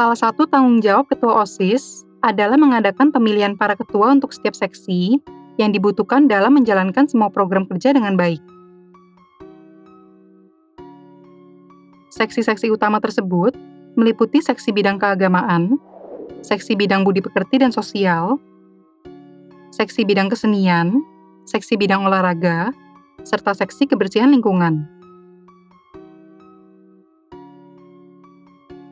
Salah satu tanggung jawab Ketua OSIS adalah mengadakan pemilihan para ketua untuk setiap seksi yang dibutuhkan dalam menjalankan semua program kerja dengan baik. Seksi-seksi utama tersebut meliputi seksi bidang keagamaan, seksi bidang budi pekerti dan sosial, seksi bidang kesenian, seksi bidang olahraga, serta seksi kebersihan lingkungan.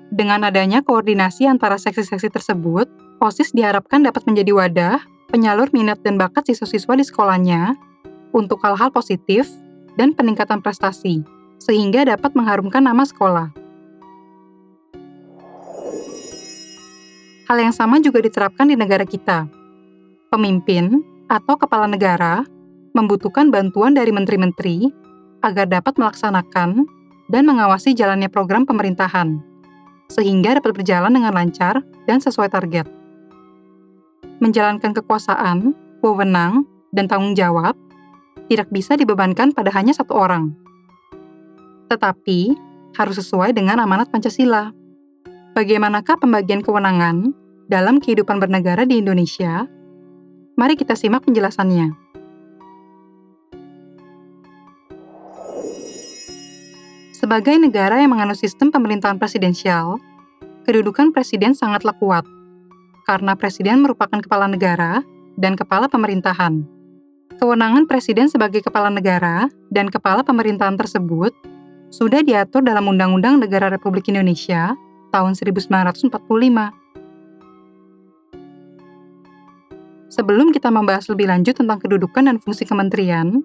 Dengan adanya koordinasi antara seksi-seksi tersebut, OSIS diharapkan dapat menjadi wadah penyalur minat dan bakat siswa-siswa di sekolahnya untuk hal-hal positif dan peningkatan prestasi, sehingga dapat mengharumkan nama sekolah. Hal yang sama juga diterapkan di negara kita. Pemimpin atau kepala negara membutuhkan bantuan dari menteri-menteri agar dapat melaksanakan dan mengawasi jalannya program pemerintahan, sehingga dapat berjalan dengan lancar dan sesuai target. Menjalankan kekuasaan, wewenang, dan tanggung jawab tidak bisa dibebankan pada hanya satu orang, tetapi harus sesuai dengan amanat Pancasila. Bagaimanakah pembagian kewenangan dalam kehidupan bernegara di Indonesia? Mari kita simak penjelasannya. Sebagai negara yang menganut sistem pemerintahan presidensial, kedudukan presiden sangatlah kuat, karena presiden merupakan kepala negara dan kepala pemerintahan. Kewenangan presiden sebagai kepala negara dan kepala pemerintahan tersebut sudah diatur dalam Undang-Undang Negara Republik Indonesia tahun 1945. Sebelum kita membahas lebih lanjut tentang kedudukan dan fungsi kementerian,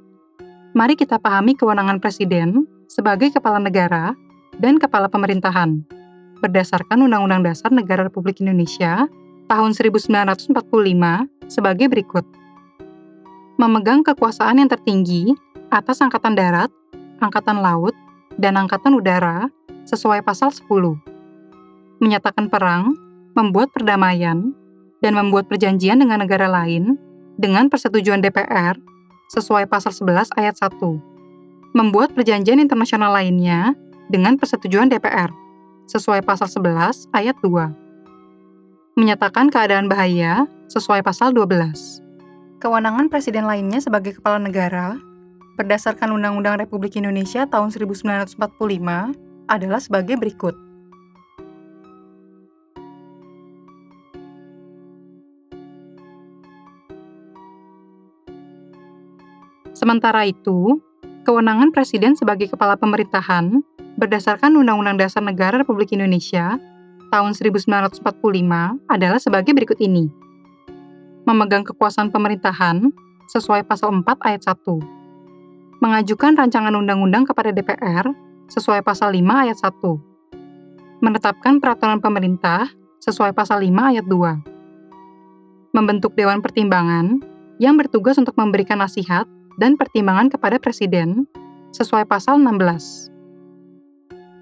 mari kita pahami kewenangan presiden sebagai kepala negara dan kepala pemerintahan berdasarkan Undang-Undang Dasar Negara Republik Indonesia tahun 1945 sebagai berikut. Memegang kekuasaan yang tertinggi atas Angkatan Darat, Angkatan Laut, dan Angkatan Udara sesuai pasal 10. Menyatakan perang, membuat perdamaian, dan membuat perjanjian dengan negara lain dengan persetujuan DPR sesuai pasal 11 ayat 1. Membuat perjanjian internasional lainnya dengan persetujuan DPR sesuai pasal 11 ayat 2. Menyatakan keadaan bahaya sesuai pasal 12. Kewenangan presiden lainnya sebagai kepala negara berdasarkan Undang-Undang Republik Indonesia tahun 1945 adalah sebagai berikut. Sementara itu, kewenangan presiden sebagai kepala pemerintahan berdasarkan Undang-Undang Dasar Negara Republik Indonesia tahun 1945 adalah sebagai berikut ini. Memegang kekuasaan pemerintahan sesuai pasal 4 ayat 1. Mengajukan rancangan undang-undang kepada DPR sesuai pasal 5 ayat 1. Menetapkan peraturan pemerintah sesuai pasal 5 ayat 2. Membentuk Dewan Pertimbangan yang bertugas untuk memberikan nasihat dan pertimbangan kepada Presiden sesuai pasal 16.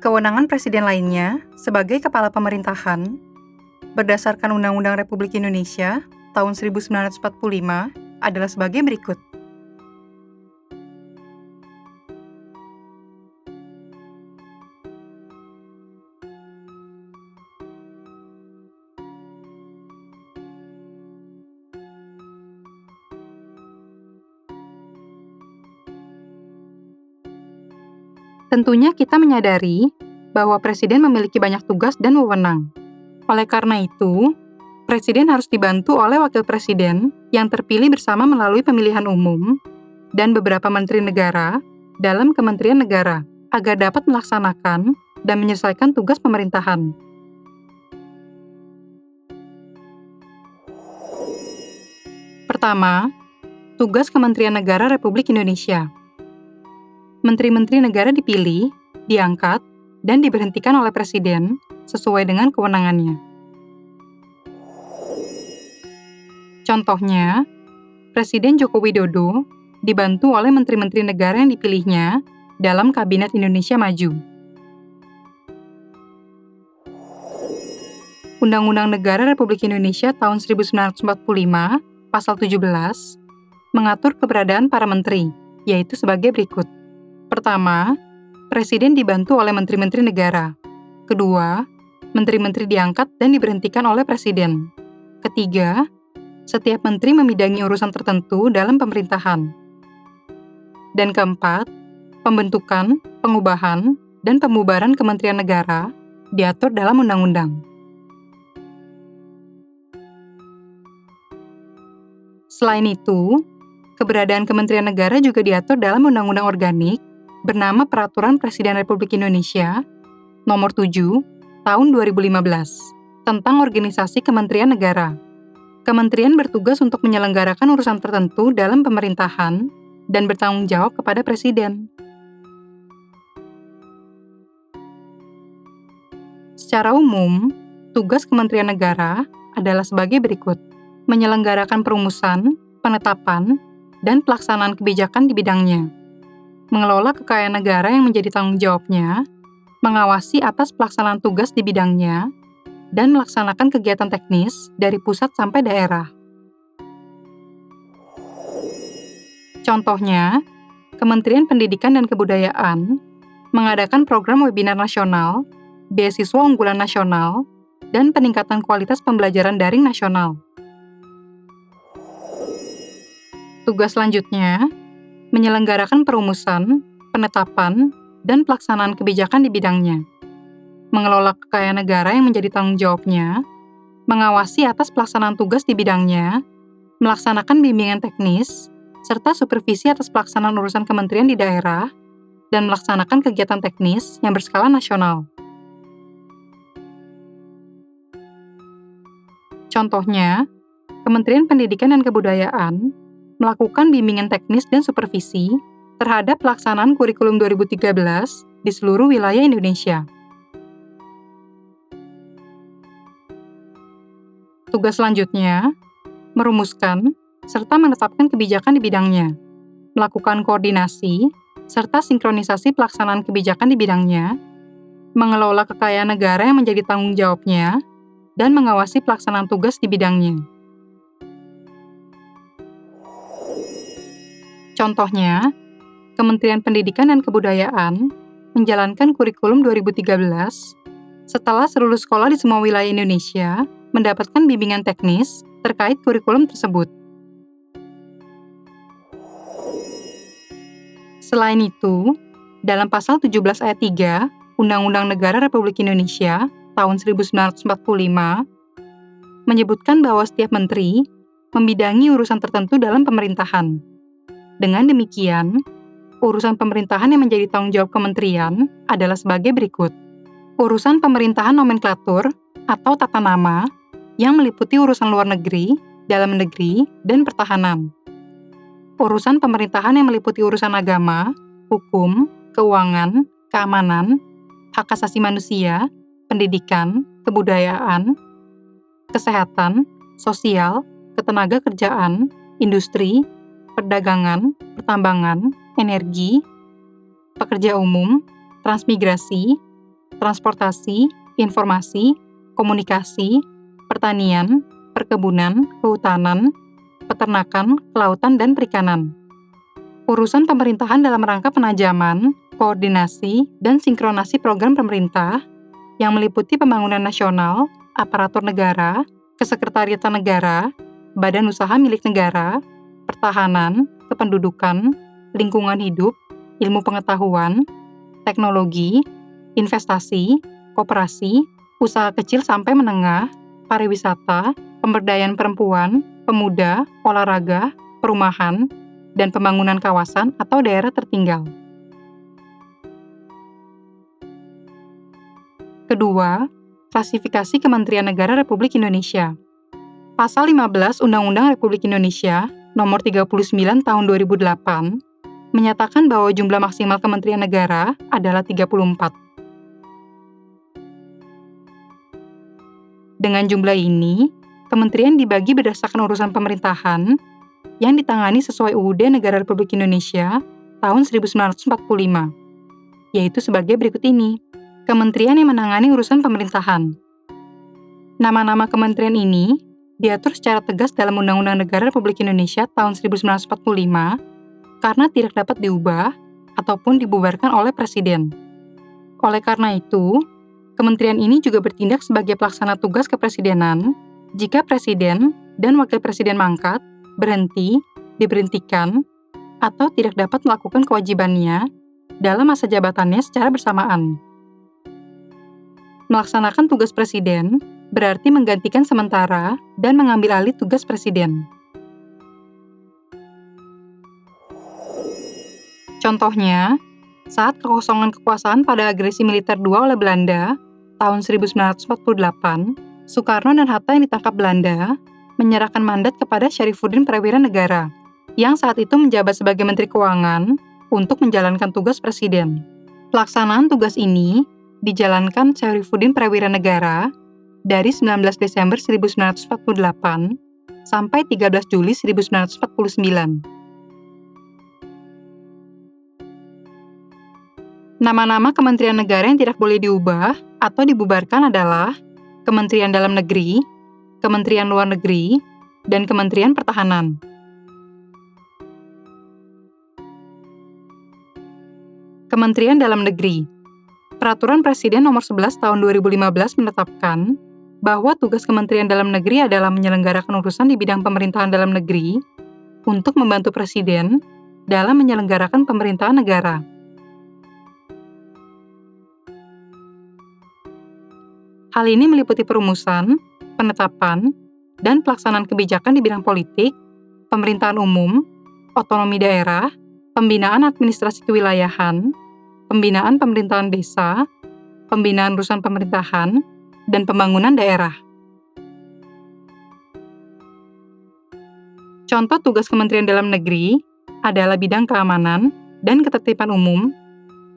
Kewenangan Presiden lainnya sebagai kepala pemerintahan berdasarkan Undang-Undang Republik Indonesia tahun 1945 adalah sebagai berikut. Tentunya kita menyadari bahwa Presiden memiliki banyak tugas dan wewenang. Oleh karena itu, Presiden harus dibantu oleh Wakil Presiden yang terpilih bersama melalui pemilihan umum dan beberapa Menteri Negara dalam Kementerian Negara agar dapat melaksanakan dan menyelesaikan tugas pemerintahan. Pertama, tugas Kementerian Negara Republik Indonesia. Menteri-menteri negara dipilih, diangkat, dan diberhentikan oleh Presiden sesuai dengan kewenangannya. Contohnya, Presiden Joko Widodo dibantu oleh menteri-menteri negara yang dipilihnya dalam Kabinet Indonesia Maju. Undang-Undang Negara Republik Indonesia tahun 1945, pasal 17, mengatur keberadaan para menteri, yaitu sebagai berikut. Pertama, Presiden dibantu oleh menteri-menteri negara. Kedua, Menteri-menteri diangkat dan diberhentikan oleh Presiden. Ketiga, setiap menteri membidangi urusan tertentu dalam pemerintahan. Dan keempat, pembentukan, pengubahan, dan pembubaran kementerian negara diatur dalam undang-undang. Selain itu, keberadaan kementerian negara juga diatur dalam Undang-Undang Organik bernama Peraturan Presiden Republik Indonesia Nomor 7 Tahun 2015 tentang organisasi kementerian negara. Kementerian bertugas untuk menyelenggarakan urusan tertentu dalam pemerintahan dan bertanggung jawab kepada Presiden. Secara umum, tugas Kementerian Negara adalah sebagai berikut: menyelenggarakan perumusan, penetapan, dan pelaksanaan kebijakan di bidangnya, mengelola kekayaan negara yang menjadi tanggung jawabnya, mengawasi atas pelaksanaan tugas di bidangnya, dan melaksanakan kegiatan teknis dari pusat sampai daerah. Contohnya, Kementerian Pendidikan dan Kebudayaan mengadakan program webinar nasional, beasiswa unggulan nasional, dan peningkatan kualitas pembelajaran daring nasional. Tugas selanjutnya, menyelenggarakan perumusan, penetapan, dan pelaksanaan kebijakan di bidangnya, mengelola kekayaan negara yang menjadi tanggung jawabnya, mengawasi atas pelaksanaan tugas di bidangnya, melaksanakan bimbingan teknis, serta supervisi atas pelaksanaan urusan kementerian di daerah, dan melaksanakan kegiatan teknis yang berskala nasional. Contohnya, Kementerian Pendidikan dan Kebudayaan melakukan bimbingan teknis dan supervisi terhadap pelaksanaan kurikulum 2013 di seluruh wilayah Indonesia. Tugas selanjutnya, merumuskan serta menetapkan kebijakan di bidangnya, melakukan koordinasi serta sinkronisasi pelaksanaan kebijakan di bidangnya, mengelola kekayaan negara yang menjadi tanggung jawabnya, dan mengawasi pelaksanaan tugas di bidangnya. Contohnya, Kementerian Pendidikan dan Kebudayaan menjalankan kurikulum 2013 setelah seluruh sekolah di semua wilayah Indonesia mendapatkan bimbingan teknis terkait kurikulum tersebut. Selain itu, dalam pasal 17 ayat 3 Undang-Undang Negara Republik Indonesia tahun 1945 menyebutkan bahwa setiap menteri membidangi urusan tertentu dalam pemerintahan. Dengan demikian, urusan pemerintahan yang menjadi tanggung jawab kementerian adalah sebagai berikut. Urusan pemerintahan nomenklatur atau tata nama yang meliputi urusan luar negeri, dalam negeri, dan pertahanan. Urusan pemerintahan yang meliputi urusan agama, hukum, keuangan, keamanan, hak asasi manusia, pendidikan, kebudayaan, kesehatan, sosial, ketenaga kerjaan, industri, perdagangan, pertambangan, energi, pekerja umum, transmigrasi, transportasi, informasi, komunikasi, pertanian, perkebunan, kehutanan, peternakan, kelautan, dan perikanan. Urusan pemerintahan dalam rangka penajaman, koordinasi, dan sinkronasi program pemerintah yang meliputi pembangunan nasional, aparatur negara, kesekretariatan negara, badan usaha milik negara, pertahanan, kependudukan, lingkungan hidup, ilmu pengetahuan, teknologi, investasi, koperasi, usaha kecil sampai menengah, pariwisata, pemberdayaan perempuan, pemuda, olahraga, perumahan, dan pembangunan kawasan atau daerah tertinggal. Kedua, klasifikasi Kementerian Negara Republik Indonesia. Pasal 15 Undang-Undang Republik Indonesia Nomor 39 Tahun 2008 menyatakan bahwa jumlah maksimal kementerian negara adalah 34. Dengan jumlah ini, kementerian dibagi berdasarkan urusan pemerintahan yang ditangani sesuai UUD Negara Republik Indonesia tahun 1945, yaitu sebagai berikut ini. Kementerian yang menangani urusan pemerintahan. Nama-nama kementerian ini diatur secara tegas dalam Undang-Undang Negara Republik Indonesia tahun 1945 karena tidak dapat diubah ataupun dibubarkan oleh Presiden. Oleh karena itu, Kementerian ini juga bertindak sebagai pelaksana tugas kepresidenan jika presiden dan wakil presiden mangkat, berhenti, diberhentikan, atau tidak dapat melakukan kewajibannya dalam masa jabatannya secara bersamaan. Melaksanakan tugas presiden berarti menggantikan sementara dan mengambil alih tugas presiden. Contohnya, saat kekosongan kekuasaan pada agresi militer II oleh Belanda tahun 1948, Soekarno dan Hatta yang ditangkap Belanda menyerahkan mandat kepada Syarifuddin Prawira Negara, yang saat itu menjabat sebagai Menteri Keuangan untuk menjalankan tugas presiden. Pelaksanaan tugas ini dijalankan Syarifuddin Prawira Negara dari 19 Desember 1948 sampai 13 Juli 1949. Nama-nama kementerian negara yang tidak boleh diubah atau dibubarkan adalah Kementerian Dalam Negeri, Kementerian Luar Negeri, dan Kementerian Pertahanan. Kementerian Dalam Negeri. Peraturan Presiden Nomor 11 Tahun 2015 menetapkan bahwa tugas Kementerian Dalam Negeri adalah menyelenggarakan urusan di bidang pemerintahan dalam negeri untuk membantu Presiden dalam menyelenggarakan pemerintahan negara. Hal ini meliputi perumusan, penetapan, dan pelaksanaan kebijakan di bidang politik, pemerintahan umum, otonomi daerah, pembinaan administrasi kewilayahan, pembinaan pemerintahan desa, pembinaan urusan pemerintahan, dan pembangunan daerah. Contoh tugas Kementerian Dalam Negeri adalah bidang keamanan dan ketertiban umum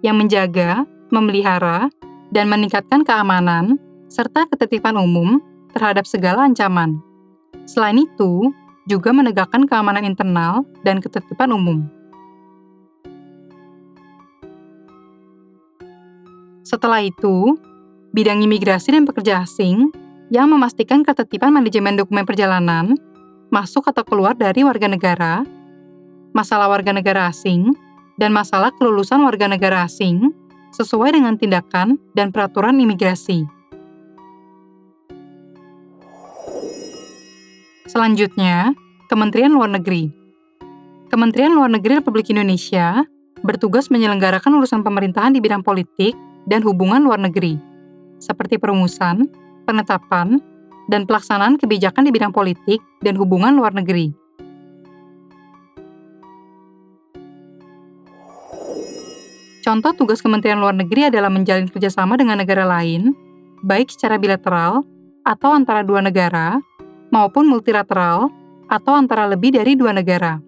yang menjaga, memelihara, dan meningkatkan keamanan serta ketertiban umum terhadap segala ancaman. Selain itu, juga menegakkan keamanan internal dan ketertiban umum. Setelah itu, bidang imigrasi dan pekerja asing yang memastikan ketertiban manajemen dokumen perjalanan, masuk atau keluar dari warga negara, masalah warga negara asing, dan masalah kelulusan warga negara asing sesuai dengan tindakan dan peraturan imigrasi. Selanjutnya, Kementerian Luar Negeri. Kementerian Luar Negeri Republik Indonesia bertugas menyelenggarakan urusan pemerintahan di bidang politik dan hubungan luar negeri, seperti perumusan, penetapan, dan pelaksanaan kebijakan di bidang politik dan hubungan luar negeri. Contoh tugas Kementerian Luar Negeri adalah menjalin kerjasama dengan negara lain, baik secara bilateral atau antara dua negara, maupun multilateral atau antara lebih dari dua negara.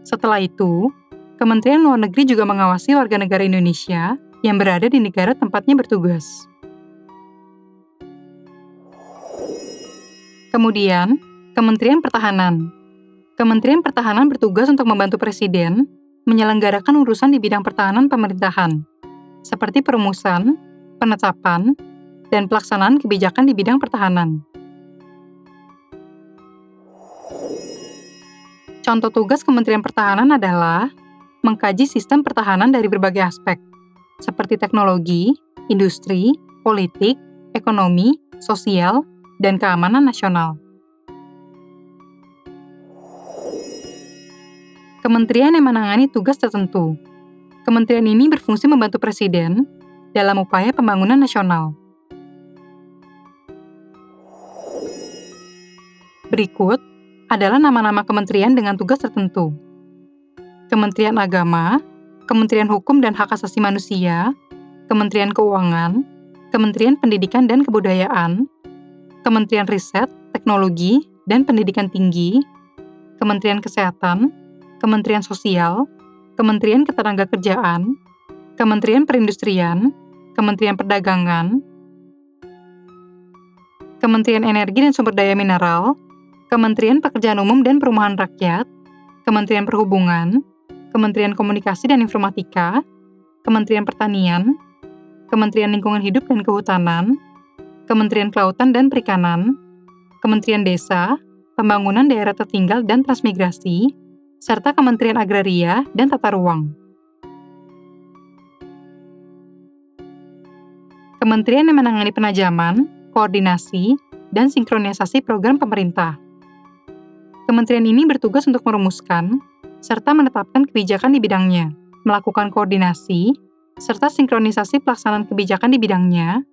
Setelah itu, Kementerian Luar Negeri juga mengawasi warga negara Indonesia yang berada di negara tempatnya bertugas. Kemudian, Kementerian Pertahanan. Kementerian Pertahanan bertugas untuk membantu Presiden menyelenggarakan urusan di bidang pertahanan pemerintahan, seperti perumusan, penetapan, dan pelaksanaan kebijakan di bidang pertahanan. Contoh tugas Kementerian Pertahanan adalah mengkaji sistem pertahanan dari berbagai aspek, seperti teknologi, industri, politik, ekonomi, sosial, dan keamanan nasional. Kementerian yang menangani tugas tertentu. Kementerian ini berfungsi membantu Presiden dalam upaya pembangunan nasional. Berikut adalah nama-nama kementerian dengan tugas tertentu. Kementerian Agama, Kementerian Hukum dan Hak Asasi Manusia, Kementerian Keuangan, Kementerian Pendidikan dan Kebudayaan, Kementerian Riset, Teknologi, dan Pendidikan Tinggi, Kementerian Kesehatan, Kementerian Sosial, Kementerian Ketenagakerjaan, Kementerian Perindustrian, Kementerian Perdagangan, Kementerian Energi dan Sumber Daya Mineral, Kementerian Pekerjaan Umum dan Perumahan Rakyat, Kementerian Perhubungan, Kementerian Komunikasi dan Informatika, Kementerian Pertanian, Kementerian Lingkungan Hidup dan Kehutanan, Kementerian Kelautan dan Perikanan, Kementerian Desa, Pembangunan Daerah Tertinggal dan Transmigrasi, serta Kementerian Agraria dan Tata Ruang. Kementerian yang menangani penajaman, koordinasi, dan sinkronisasi program pemerintah. Kementerian ini bertugas untuk merumuskan serta menetapkan kebijakan di bidangnya, melakukan koordinasi, serta sinkronisasi pelaksanaan kebijakan di bidangnya,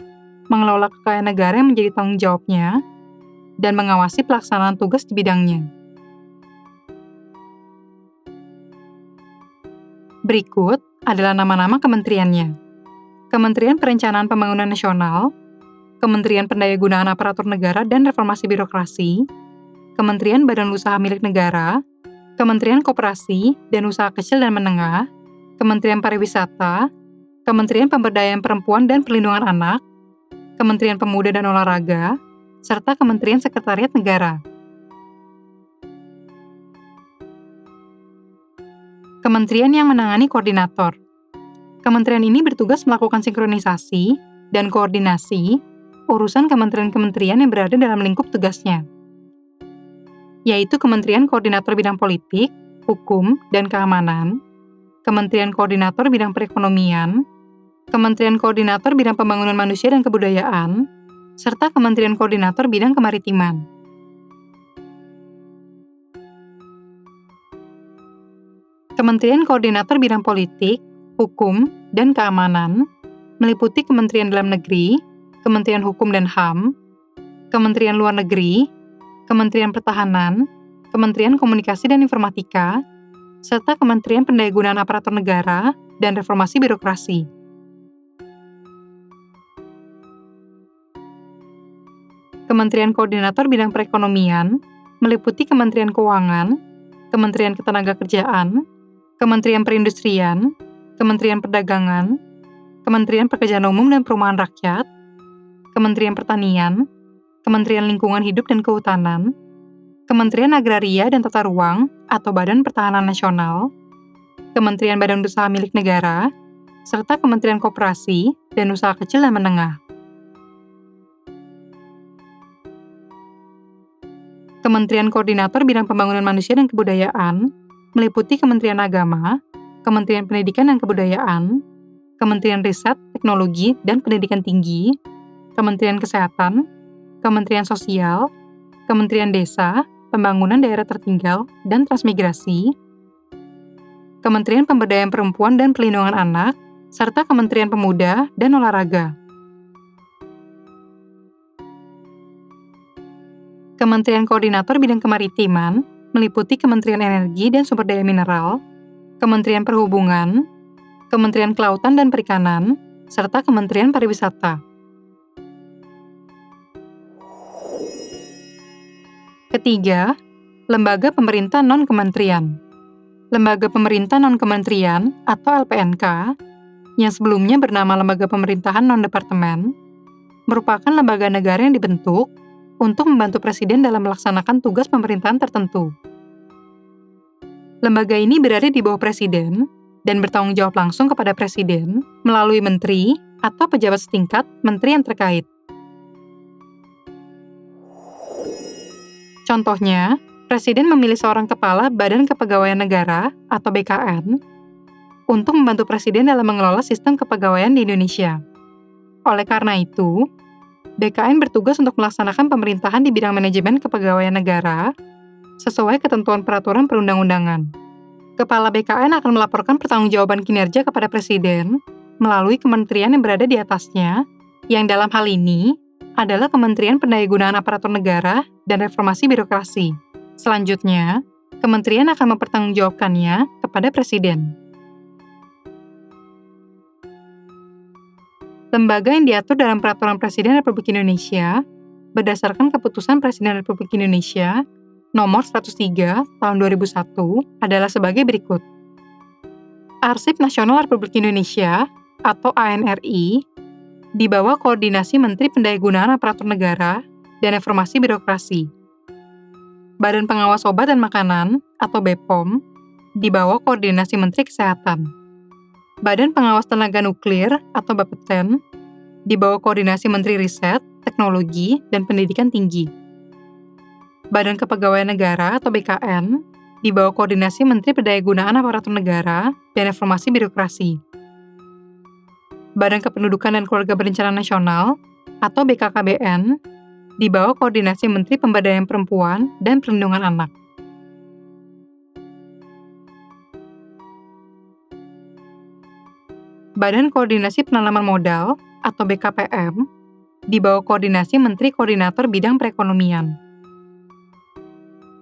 mengelola kekayaan negara yang menjadi tanggung jawabnya, dan mengawasi pelaksanaan tugas di bidangnya. Berikut adalah nama-nama kementeriannya. Kementerian Perencanaan Pembangunan Nasional, Kementerian Pendayagunaan Aparatur Negara dan Reformasi Birokrasi, Kementerian Badan Usaha Milik Negara, Kementerian Koperasi dan Usaha Kecil dan Menengah, Kementerian Pariwisata, Kementerian Pemberdayaan Perempuan dan Perlindungan Anak, Kementerian Pemuda dan Olahraga, serta Kementerian Sekretariat Negara. Kementerian yang menangani koordinator. Kementerian ini bertugas melakukan sinkronisasi dan koordinasi urusan kementerian-kementerian yang berada dalam lingkup tugasnya, yaitu Kementerian Koordinator Bidang Politik, Hukum, dan Keamanan, Kementerian Koordinator Bidang Perekonomian, Kementerian Koordinator Bidang Pembangunan Manusia dan Kebudayaan, serta Kementerian Koordinator Bidang Kemaritiman. Kementerian Koordinator Bidang Politik, Hukum, dan Keamanan meliputi Kementerian Dalam Negeri, Kementerian Hukum dan HAM, Kementerian Luar Negeri, Kementerian Pertahanan, Kementerian Komunikasi dan Informatika, serta Kementerian Pendayagunaan Aparatur Negara dan Reformasi Birokrasi. Kementerian Koordinator Bidang Perekonomian meliputi Kementerian Keuangan, Kementerian Ketenagakerjaan, Kementerian Perindustrian, Kementerian Perdagangan, Kementerian Pekerjaan Umum dan Perumahan Rakyat, Kementerian Pertanian, Kementerian Lingkungan Hidup dan Kehutanan, Kementerian Agraria dan Tata Ruang atau Badan Pertahanan Nasional, Kementerian Badan Usaha Milik Negara, serta Kementerian Koperasi dan Usaha Kecil dan Menengah. Kementerian Koordinator Bidang Pembangunan Manusia dan Kebudayaan meliputi Kementerian Agama, Kementerian Pendidikan dan Kebudayaan, Kementerian Riset, Teknologi, dan Pendidikan Tinggi, Kementerian Kesehatan, Kementerian Sosial, Kementerian Desa, Pembangunan Daerah Tertinggal, dan Transmigrasi, Kementerian Pemberdayaan Perempuan dan Perlindungan Anak, serta Kementerian Pemuda dan Olahraga. Kementerian Koordinator Bidang Kemaritiman meliputi Kementerian Energi dan Sumber Daya Mineral, Kementerian Perhubungan, Kementerian Kelautan dan Perikanan, serta Kementerian Pariwisata. Ketiga, lembaga pemerintah non-kementerian. Lembaga pemerintah non-kementerian atau LPNK, yang sebelumnya bernama Lembaga Pemerintahan Non-Departemen, merupakan lembaga negara yang dibentuk untuk membantu Presiden dalam melaksanakan tugas pemerintahan tertentu. Lembaga ini berada di bawah Presiden dan bertanggung jawab langsung kepada Presiden melalui menteri atau pejabat setingkat menteri yang terkait. Contohnya, Presiden memilih seorang kepala Badan Kepegawaian Negara atau BKN untuk membantu Presiden dalam mengelola sistem kepegawaian di Indonesia. Oleh karena itu, BKN bertugas untuk melaksanakan pemerintahan di bidang manajemen kepegawaian negara sesuai ketentuan peraturan perundang-undangan. Kepala BKN akan melaporkan pertanggungjawaban kinerja kepada Presiden melalui kementerian yang berada di atasnya, yang dalam hal ini adalah Kementerian Pendayagunaan Aparatur Negara dan Reformasi Birokrasi. Selanjutnya, kementerian akan mempertanggungjawabkannya kepada Presiden. Lembaga yang diatur dalam Peraturan Presiden Republik Indonesia berdasarkan Keputusan Presiden Republik Indonesia Nomor 103 Tahun 2001 adalah sebagai berikut. Arsip Nasional Republik Indonesia atau ANRI di bawah koordinasi Menteri Pendayagunaan Aparatur Negara dan Reformasi Birokrasi. Badan Pengawas Obat dan Makanan atau BPOM di bawah koordinasi Menteri Kesehatan. Badan Pengawas Tenaga Nuklir atau Bapeten di bawah koordinasi Menteri Riset, Teknologi, dan Pendidikan Tinggi. Badan Kepegawaian Negara atau BKN di bawah koordinasi Menteri Pendayagunaan Aparatur Negara dan Reformasi Birokrasi. Badan Kependudukan dan Keluarga Berencana Nasional atau BKKBN di bawah koordinasi Menteri Pemberdayaan Perempuan dan Perlindungan Anak. Badan Koordinasi Penanaman Modal atau BKPM di bawah koordinasi Menteri Koordinator Bidang Perekonomian.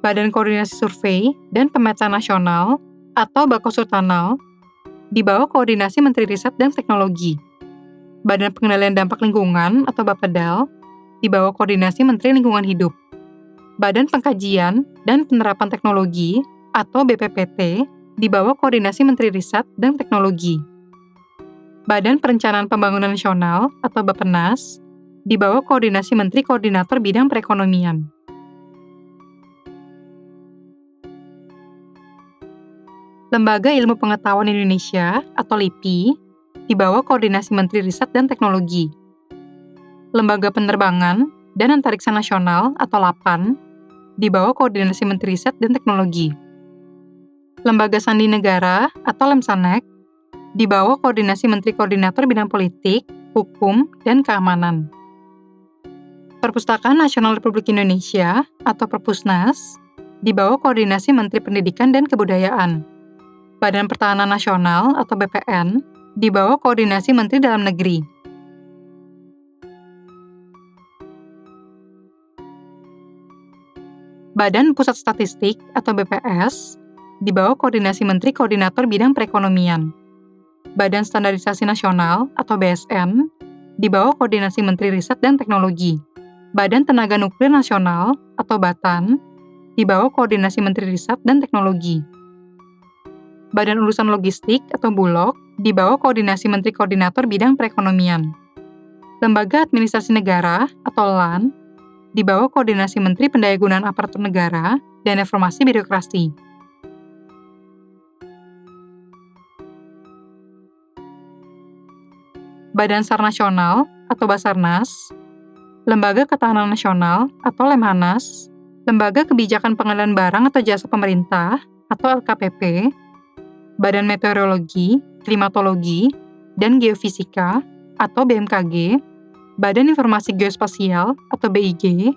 Badan Koordinasi Survei dan Pemetaan Nasional atau Bakosurtanal di bawah koordinasi Menteri Riset dan Teknologi. Badan Pengendalian Dampak Lingkungan atau Bapedal di bawah koordinasi Menteri Lingkungan Hidup. Badan Pengkajian dan Penerapan Teknologi atau BPPT di bawah koordinasi Menteri Riset dan Teknologi. Badan Perencanaan Pembangunan Nasional atau Bappenas di bawah koordinasi Menteri Koordinator Bidang Perekonomian. Lembaga Ilmu Pengetahuan Indonesia atau LIPI di bawah koordinasi Menteri Riset dan Teknologi. Lembaga Penerbangan dan Antariksa Nasional atau LAPAN di bawah koordinasi Menteri Riset dan Teknologi. Lembaga Sandi Negara atau Lemsanek di bawah koordinasi Menteri Koordinator Bidang Politik, Hukum, dan Keamanan. Perpustakaan Nasional Republik Indonesia atau Perpusnas di bawah koordinasi Menteri Pendidikan dan Kebudayaan. Badan Pertahanan Nasional atau BPN di bawah koordinasi Menteri Dalam Negeri. Badan Pusat Statistik atau BPS di bawah koordinasi Menteri Koordinator Bidang Perekonomian. Badan Standarisasi Nasional atau BSN di bawah koordinasi Menteri Riset dan Teknologi. Badan Tenaga Nuklir Nasional atau BATAN di bawah koordinasi Menteri Riset dan Teknologi. Badan Urusan Logistik atau Bulog di bawah koordinasi Menteri Koordinator Bidang Perekonomian. Lembaga Administrasi Negara atau LAN di bawah koordinasi Menteri Pendayagunaan Aparatur Negara dan Reformasi Birokrasi. Badan SAR Nasional atau Basarnas, Lembaga Ketahanan Nasional atau Lemhanas, Lembaga Kebijakan Pengadaan Barang atau Jasa Pemerintah atau LKPP, Badan Meteorologi, Klimatologi, dan Geofisika atau BMKG, Badan Informasi Geospasial atau BIG,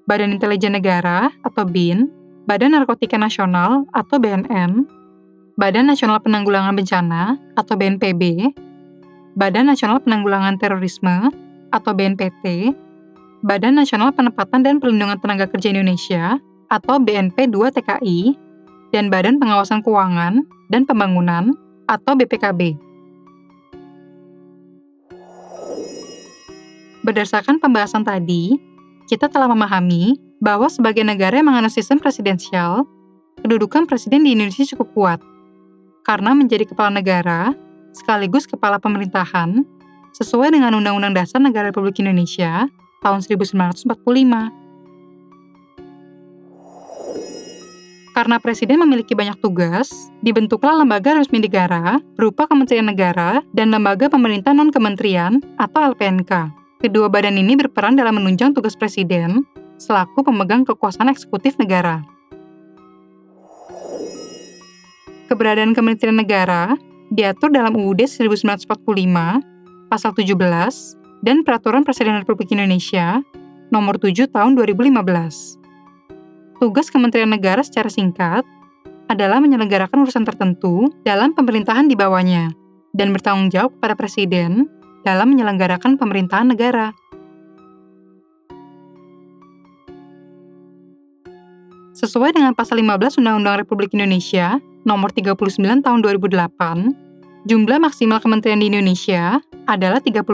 Badan Intelijen Negara atau BIN, Badan Narkotika Nasional atau BNN, Badan Nasional Penanggulangan Bencana atau BNPB, Badan Nasional Penanggulangan Terorisme atau BNPT, Badan Nasional Penempatan dan Perlindungan Tenaga Kerja Indonesia atau BNP 2 TKI, dan Badan Pengawasan Keuangan dan Pembangunan atau BPKB. Berdasarkan pembahasan tadi, kita telah memahami bahwa sebagai negara yang menganut sistem presidensial, kedudukan presiden di Indonesia cukup kuat, karena menjadi kepala negara sekaligus kepala pemerintahan sesuai dengan Undang-Undang Dasar Negara Republik Indonesia tahun 1945. Karena presiden memiliki banyak tugas, dibentuklah lembaga resmi negara berupa Kementerian Negara dan Lembaga Pemerintah Non-Kementerian atau LPNK. Kedua badan ini berperan dalam menunjang tugas presiden selaku pemegang kekuasaan eksekutif negara. Keberadaan Kementerian Negara diatur dalam UUD 1945, Pasal 17, dan Peraturan Presiden Republik Indonesia Nomor 7 Tahun 2015. Tugas Kementerian Negara secara singkat adalah menyelenggarakan urusan tertentu dalam pemerintahan di bawahnya dan bertanggung jawab kepada Presiden dalam menyelenggarakan pemerintahan negara. Sesuai dengan Pasal 15 Undang-Undang Republik Indonesia Nomor 39 Tahun 2008, jumlah maksimal kementerian di Indonesia adalah 34.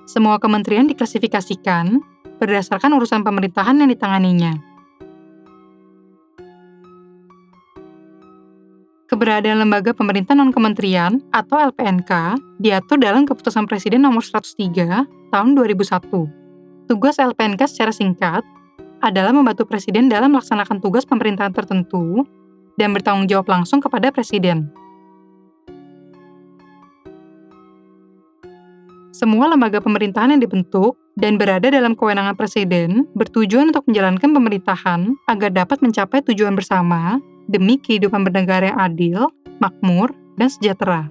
Semua kementerian diklasifikasikan berdasarkan urusan pemerintahan yang ditanganinya. Keberadaan Lembaga Pemerintah Non-Kementerian atau LPNK diatur dalam Keputusan Presiden Nomor 103 Tahun 2001. Tugas LPNK secara singkat adalah membantu Presiden dalam melaksanakan tugas pemerintahan tertentu dan bertanggung jawab langsung kepada Presiden. Semua lembaga pemerintahan yang dibentuk dan berada dalam kewenangan Presiden bertujuan untuk menjalankan pemerintahan agar dapat mencapai tujuan bersama demi kehidupan bernegara yang adil, makmur, dan sejahtera.